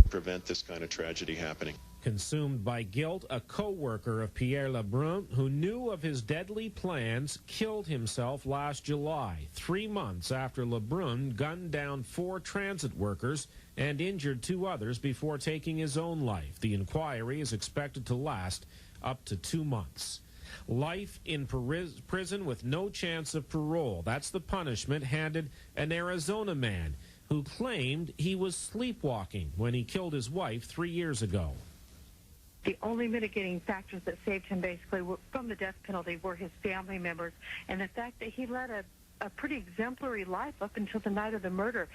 prevent this kind of tragedy happening. Consumed by guilt, a co-worker of Pierre Lebrun, who knew of his deadly plans, killed himself last July, 3 months after Lebrun gunned down 4 transit workers and injured 2 others before taking his own life. The inquiry is expected to last up to 2 months. Life in prison with no chance of parole. That's the punishment handed an Arizona man who claimed he was sleepwalking when he killed his wife 3 years ago. The only mitigating factors that saved him basically from the death penalty were his family members and the fact that he led a pretty exemplary life up until the night of the murder.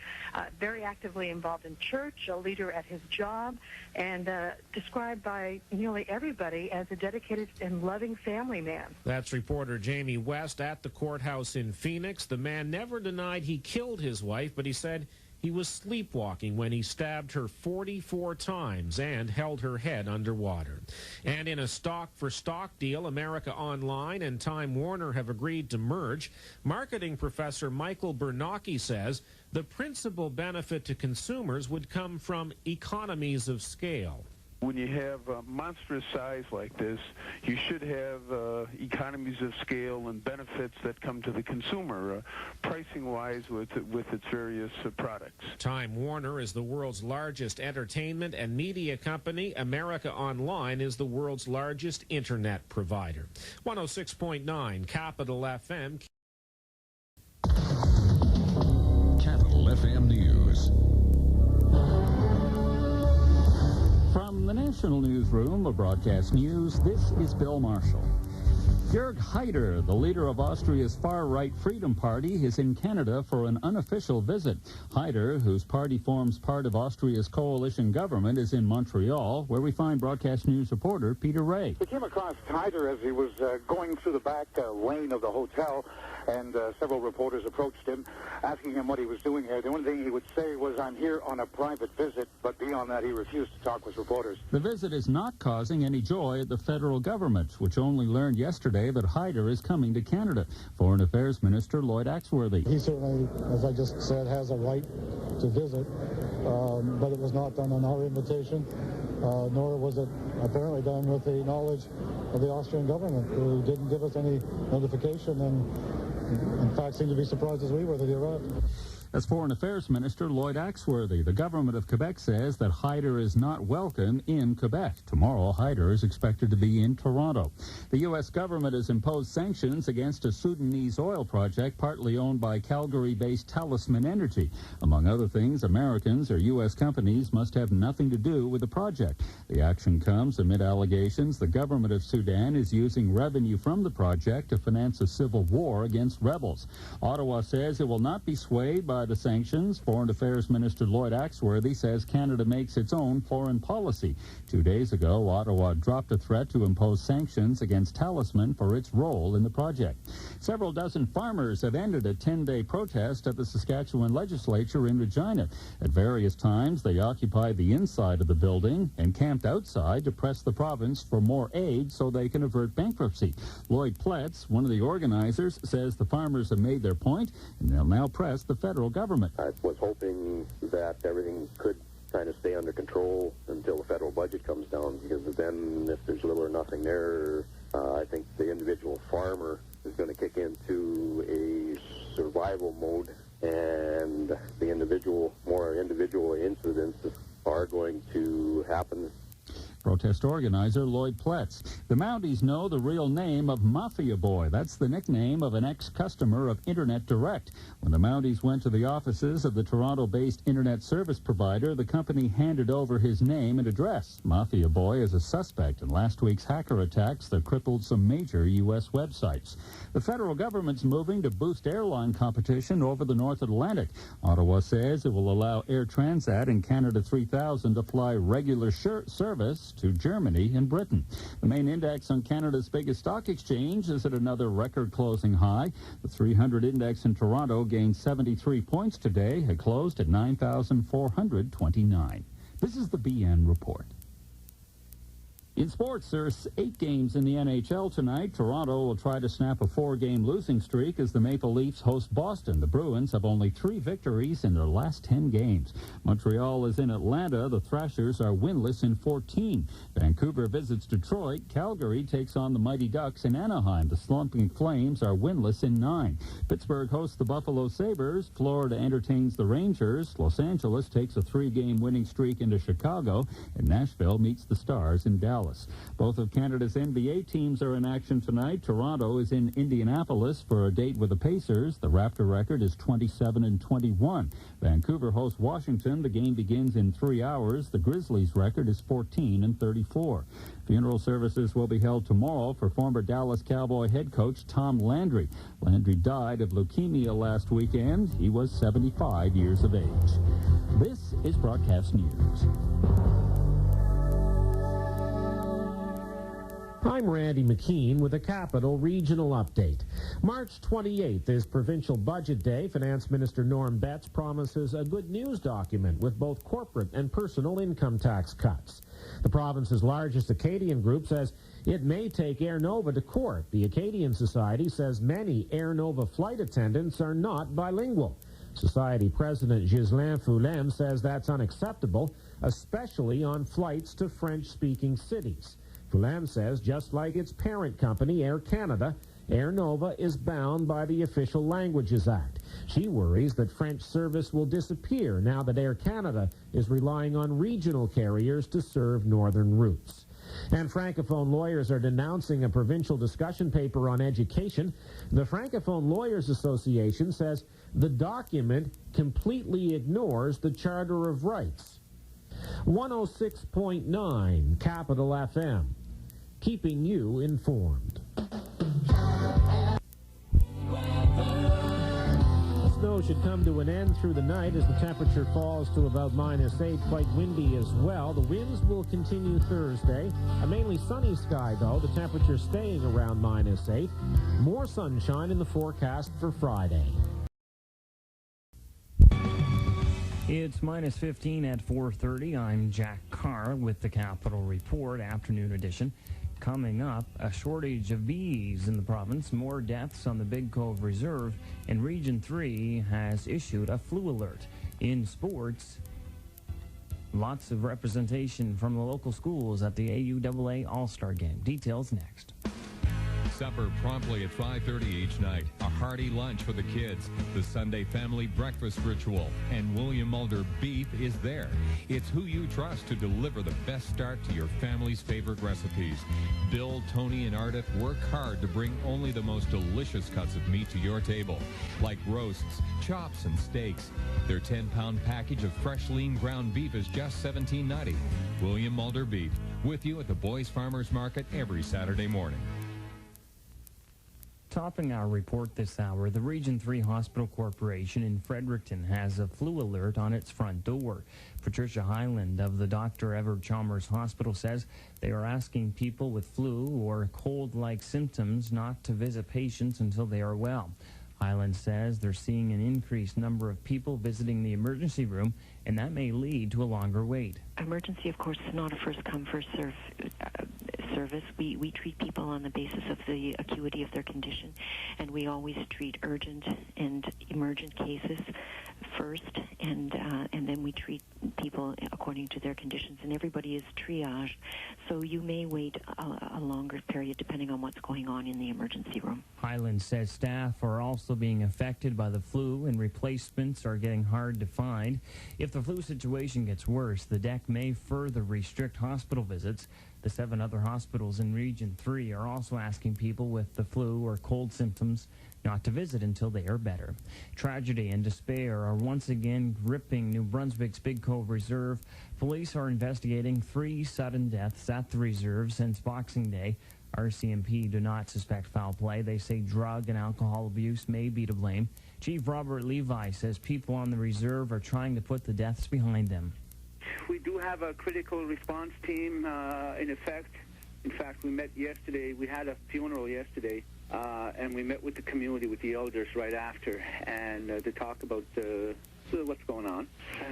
Very actively involved in church, a leader at his job, and described by nearly everybody as a dedicated and loving family man. That's reporter Jamie West at the courthouse in Phoenix. The man never denied he killed his wife, but he said he was sleepwalking when he stabbed her 44 times and held her head underwater. And in a stock-for-stock deal, America Online and Time Warner have agreed to merge. Marketing professor Michael Bernanke says the principal benefit to consumers would come from economies of scale. When you have a monstrous size like this, you should have economies of scale and benefits that come to the consumer, pricing-wise with its various products. Time Warner is the world's largest entertainment and media company. America Online is the world's largest internet provider. 106.9 Capital FM. Capital FM News. From the National Newsroom of Broadcast News, this is Bill Marshall. Jörg Haider, the leader of Austria's far-right Freedom Party, is in Canada for an unofficial visit. Haider, whose party forms part of Austria's coalition government, is in Montreal, where we find Broadcast News reporter Peter Ray. We came across Haider as he was going through the back lane of the hotel, and several reporters approached him, asking him what he was doing here. The only thing he would say was, "I'm here on a private visit," but beyond that, he refused to talk with reporters. The visit is not causing any joy at the federal government, which only learned yesterday that Haider is coming to Canada. Foreign Affairs Minister Lloyd Axworthy. He certainly, as I just said, has a right to visit, but it was not done on our invitation, nor was it apparently done with the knowledge of the Austrian government, who didn't give us any notification and, in fact, seemed to be surprised as we were that he arrived. As Foreign Affairs Minister Lloyd Axworthy, the government of Quebec says that Haider is not welcome in Quebec. Tomorrow, Haider is expected to be in Toronto. The U.S. government has imposed sanctions against a Sudanese oil project partly owned by Calgary-based Talisman Energy. Among other things, Americans or U.S. companies must have nothing to do with the project. The action comes amid allegations the government of Sudan is using revenue from the project to finance a civil war against rebels. Ottawa says it will not be swayed by the sanctions. Foreign Affairs Minister Lloyd Axworthy says Canada makes its own foreign policy. 2 days ago, Ottawa dropped a threat to impose sanctions against Talisman for its role in the project. Several dozen farmers have ended a 10-day protest at the Saskatchewan legislature in Regina. At various times, they occupied the inside of the building and camped outside to press the province for more aid so they can avert bankruptcy. Lloyd Pletz, one of the organizers, says the farmers have made their point and they'll now press the federal government. I was hoping that everything could kind of stay under control until the federal budget comes down, because then if there's little or nothing there, I think the individual farmer is going to kick into a survival mode, and the more individual incidents are going to happen. Protest organizer Lloyd Pletz. The Mounties know the real name of Mafia Boy. That's the nickname of an ex-customer of Internet Direct. When the Mounties went to the offices of the Toronto-based internet service provider, the company handed over his name and address. Mafia Boy is a suspect in last week's hacker attacks that crippled some major U.S. websites. The federal government's moving to boost airline competition over the North Atlantic. Ottawa says it will allow Air Transat and Canada 3000 to fly regular service to Germany and Britain. The main index on Canada's biggest stock exchange is at another record-closing high. The 300 index in Toronto gained 73 points today. It closed at 9,429. This is the BN Report. In sports, there's 8 games in the NHL tonight. Toronto will try to snap a 4-game losing streak as the Maple Leafs host Boston. The Bruins have only 3 victories in their last 10 games. Montreal is in Atlanta. The Thrashers are winless in 14. Vancouver visits Detroit. Calgary takes on the Mighty Ducks in Anaheim. The slumping Flames are winless in 9. Pittsburgh hosts the Buffalo Sabres. Florida entertains the Rangers. Los Angeles takes a 3-game winning streak into Chicago. And Nashville meets the Stars in Dallas. Both of Canada's NBA teams are in action tonight. Toronto is in Indianapolis for a date with the Pacers. The Raptor record is 27-21. Vancouver hosts Washington. The game begins in 3 hours. The Grizzlies record is 14-34. Funeral services will be held tomorrow for former Dallas Cowboy head coach Tom Landry. Landry died of leukemia last weekend. He was 75 years of age. This is Broadcast News. I'm Randy McKean with a Capital Regional Update. March 28th is Provincial Budget Day. Finance Minister Norm Betts promises a good news document with both corporate and personal income tax cuts. The province's largest Acadian group says it may take Air Nova to court. The Acadian Society says many Air Nova flight attendants are not bilingual. Society President Ghislain Foulem says that's unacceptable, especially on flights to French-speaking cities. Foulem says just like its parent company, Air Canada, Air Nova is bound by the Official Languages Act. She worries that French service will disappear now that Air Canada is relying on regional carriers to serve northern routes. And Francophone lawyers are denouncing a provincial discussion paper on education. The Francophone Lawyers Association says the document completely ignores the Charter of Rights. 106.9 Capital FM, keeping you informed. Snow should come to an end through the night as the temperature falls to about -8, quite windy as well. The winds will continue Thursday. A mainly sunny sky, though, the temperature staying around -8. More sunshine in the forecast for Friday. It's -15 at 4:30. I'm Jack Carr with the Capital Report, afternoon edition. Coming up, a shortage of bees in the province, more deaths on the Big Cove Reserve, and Region 3 has issued a flu alert. In sports, lots of representation from the local schools at the AUAA All-Star Game. Details next. Supper promptly at 5:30 each night. A hearty lunch for the kids, the Sunday family breakfast ritual, and William Mulder Beef is there. It's who you trust to deliver the best start to your family's favorite recipes. Bill, Tony, and Ardith work hard to bring only the most delicious cuts of meat to your table, like roasts, chops, and steaks. Their 10-pound package of fresh lean ground beef is just $17.90. William Mulder Beef, with you at the Boys Farmers Market every Saturday morning. Topping our report this hour, the Region 3 Hospital Corporation in Fredericton has a flu alert on its front door. Patricia Highland of the Dr. Everett Chalmers Hospital says they are asking people with flu or cold-like symptoms not to visit patients until they are well. Highland says they're seeing an increased number of people visiting the emergency room, and that may lead to a longer wait. Emergency, of course, is not a first-come, first-serve service. We treat people on the basis of the acuity of their condition, and we always treat urgent and emergent cases first, and then we treat people according to their conditions, and everybody is triaged, so you may wait a longer period depending on what's going on in the emergency room. Highland says staff are also being affected by the flu, and replacements are getting hard to find. If the flu situation gets worse, the DEC may further restrict hospital visits. The 7 other hospitals in Region 3 are also asking people with the flu or cold symptoms not to visit until they are better. Tragedy and despair are once again gripping New Brunswick's Big Cove Reserve. Police are investigating 3 sudden deaths at the reserve since Boxing Day. RCMP do not suspect foul play. They say drug and alcohol abuse may be to blame. Chief Robert Levi says people on the reserve are trying to put the deaths behind them. We do have a critical response team in effect. In fact, we met yesterday. We had a funeral yesterday, and we met with the community, with the elders right after, and to talk about what's going on.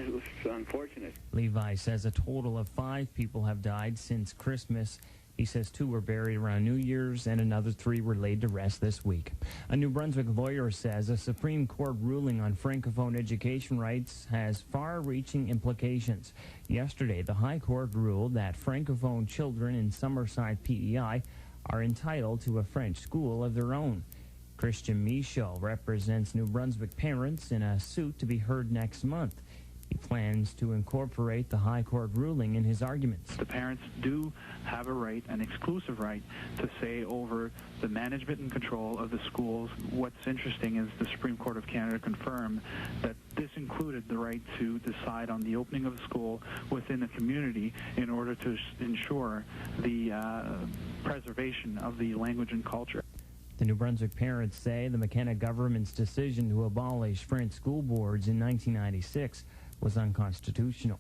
It was unfortunate. Levi says a total of 5 people have died since Christmas. He says 2 were buried around New Year's and another 3 were laid to rest this week. A New Brunswick lawyer says a Supreme Court ruling on Francophone education rights has far-reaching implications. Yesterday, the High Court ruled that Francophone children in Summerside PEI are entitled to a French school of their own. Christian Michaud represents New Brunswick parents in a suit to be heard next month. He plans to incorporate the High Court ruling in his arguments. The parents do have a right, an exclusive right, to say over the management and control of the schools. What's interesting is the Supreme Court of Canada confirmed that this included the right to decide on the opening of the school within the community in order to ensure the preservation of the language and culture. The New Brunswick parents say the McKenna government's decision to abolish French school boards in 1996 was unconstitutional.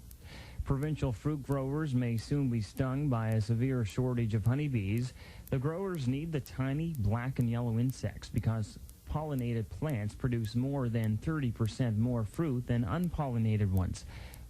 Provincial fruit growers may soon be stung by a severe shortage of honeybees. The growers need the tiny black and yellow insects because pollinated plants produce more than 30% more fruit than unpollinated ones.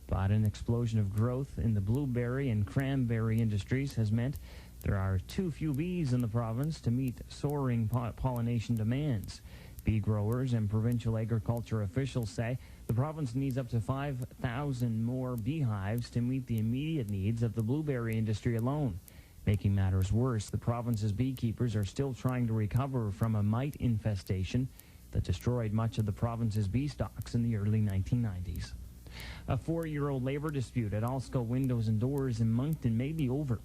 But an explosion of growth in the blueberry and cranberry industries has meant there are too few bees in the province to meet soaring pollination demands. Bee growers and provincial agriculture officials say the province needs up to 5,000 more beehives to meet the immediate needs of the blueberry industry alone. Making matters worse, the province's beekeepers are still trying to recover from a mite infestation that destroyed much of the province's bee stocks in the early 1990s. A 4-year-old labor dispute at Alsco Windows and Doors in Moncton may be over.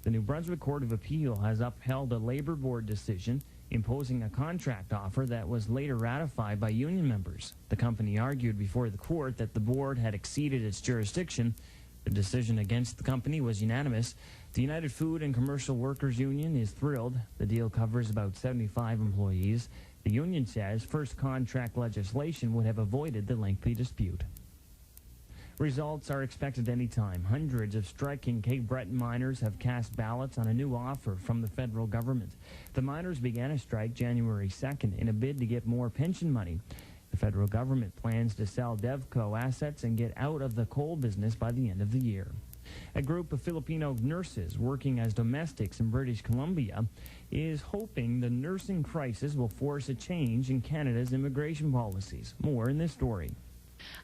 The New Brunswick Court of Appeal has upheld a labor board decision imposing a contract offer that was later ratified by union members. The company argued before the court that the board had exceeded its jurisdiction. The decision against the company was unanimous. The United Food and Commercial Workers Union is thrilled. The deal covers about 75 employees. The union says first contract legislation would have avoided the lengthy dispute. Results are expected any time. Hundreds of striking Cape Breton miners have cast ballots on a new offer from the federal government. The miners began a strike January 2nd in a bid to get more pension money. The federal government plans to sell DevCo assets and get out of the coal business by the end of the year. A group of Filipino nurses working as domestics in British Columbia is hoping the nursing crisis will force a change in Canada's immigration policies. More in this story.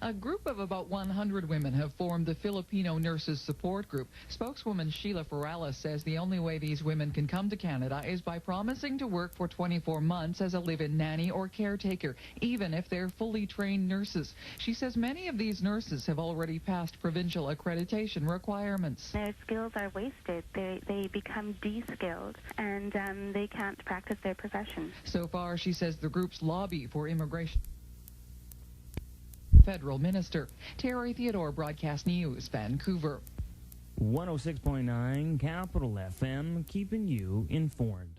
A group of about 100 women have formed the Filipino Nurses Support Group. Spokeswoman Sheila Ferrala says the only way these women can come to Canada is by promising to work for 24 months as a live-in nanny or caretaker, even if they're fully trained nurses. She says many of these nurses have already passed provincial accreditation requirements. Their skills are wasted. They become de-skilled, and they can't practice their profession. So far, she says the group's lobby for immigration. Federal Minister. Terry Theodore, Broadcast News, Vancouver. 106.9 Capital FM, keeping you informed.